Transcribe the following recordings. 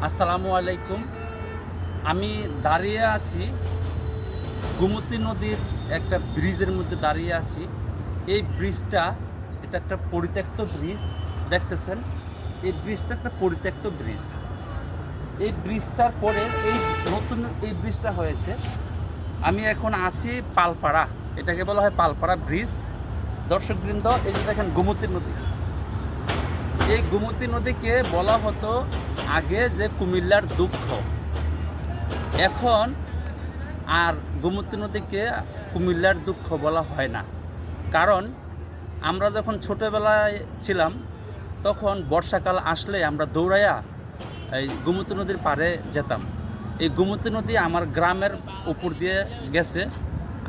আসসালামু আলাইকুম। আমি দাঁড়িয়ে আছি গোমতী নদীর একটা ব্রিজের মধ্যে দাঁড়িয়ে আছি। এই ব্রিজটা এটা একটা পরিত্যক্ত ব্রিজ, দেখতেছেন। এই ব্রিজটা একটা পরিত্যক্ত ব্রিজ। এই ব্রিজটার পরে এই নতুন এই ব্রিজটা হয়েছে। আমি এখন আছি পালপাড়া, এটাকে বলা হয় পালপাড়া ব্রিজ। দর্শকবৃন্দ, এই যে দেখেন গোমতী নদী। এই গোমতী নদীকে বলা হতো আগে যে কুমিল্লার দুঃখ। এখন আর গোমতী নদীকে কুমিল্লার দুঃখ বলা হয় না। কারণ আমরা যখন ছোটোবেলায় ছিলাম তখন বর্ষাকাল আসলে আমরা দৌড়াইয়া এই গোমতী নদীর পাড়ে যেতাম। এই গোমতী নদী আমার গ্রামের উপর দিয়ে গেছে।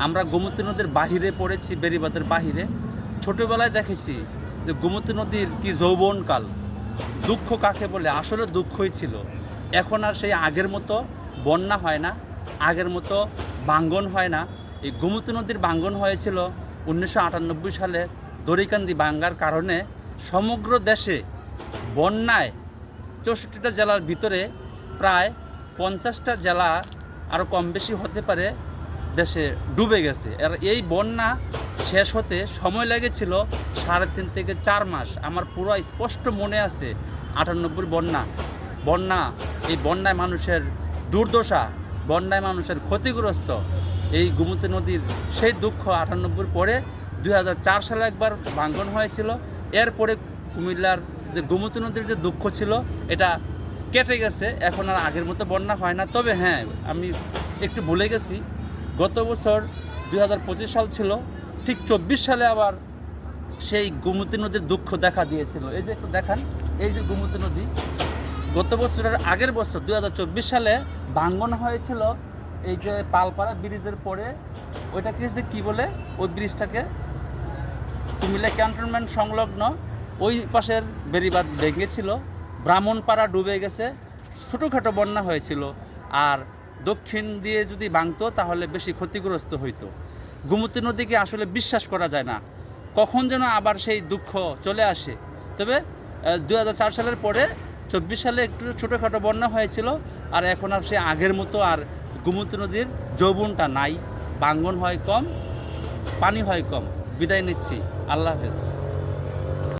আমরা গোমতী নদীর বাহিরে পড়েছি, বেড়িবাঁধের বাহিরে। ছোটোবেলায় দেখেছি যে গোমতী নদীর কি যৌবনকাল। দুঃখ কাকে বলে, আসলে দুঃখই ছিল। এখন আর সেই আগের মতো বন্যা হয় না, আগের মতো ভাঙ্গন হয় না। এই গোমতী নদীর ভাঙ্গন হয়েছিল 1998 সালে দড়িকান্দি ভাঙ্গার কারণে। সমগ্র দেশে বন্যায় 64টা জেলার ভিতরে প্রায় 50টা জেলা, আরও কম বেশি হতে পারে, দেশে ডুবে গেছে। আর এই বন্যা শেষ হতে সময় লেগেছিল 3.5 থেকে 4 মাস। আমার পুরো স্পষ্ট মনে আছে 98 বন্যা। এই বন্যায় মানুষের দুর্দশা, বন্যায় মানুষের ক্ষতিগ্রস্ত, এই গোমতী নদীর সেই দুঃখ 98 পরে 2004 সালে একবার ভাঙ্গন হয়েছিল। এরপরে কুমিল্লার যে গোমতী নদীর যে দুঃখ ছিল এটা কেটে গেছে। এখন আর আগের মতো বন্যা হয় না। তবে হ্যাঁ, আমি একটু ভুলে গেছি, গত বছর 2025 সাল ছিল, ঠিক 24 সালে আবার সেই গোমতী নদীর দুঃখ দেখা দিয়েছিল। এই যে একটু দেখান, এই যে গোমতী নদী গত বছরের আগের বছর 2024 সালে ভাঙ্গন হয়েছিল। এই যে পালপাড়া ব্রিজের পরে ওইটাকে যে কী বলে, ওই ব্রিজটাকে কুমিল্লা ক্যান্টনমেন্ট সংলগ্ন ওই পাশের বেড়িবাঁধ ভেঙেছিল। ব্রাহ্মণপাড়া ডুবে গেছে, ছোটোখাটো বন্যা হয়েছিল। আর দক্ষিণ দিয়ে যদি ভাঙতো তাহলে বেশি ক্ষতিগ্রস্ত হইতো। গোমতী নদীকে আসলে বিশ্বাস করা যায় না, কখন যেন আবার সেই দুঃখ চলে আসে। তবে 2004 সালের পরে 24 সালে একটু ছোটোখাটো বন্যা হয়েছিল। আর এখন আর সে আগের মতো আর গোমতী নদীর যৌবনটা নাই। ভাঙ্গন হয় কম, পানি হয় কম। বিদায় নিচ্ছি, আল্লাহ হাফেজ।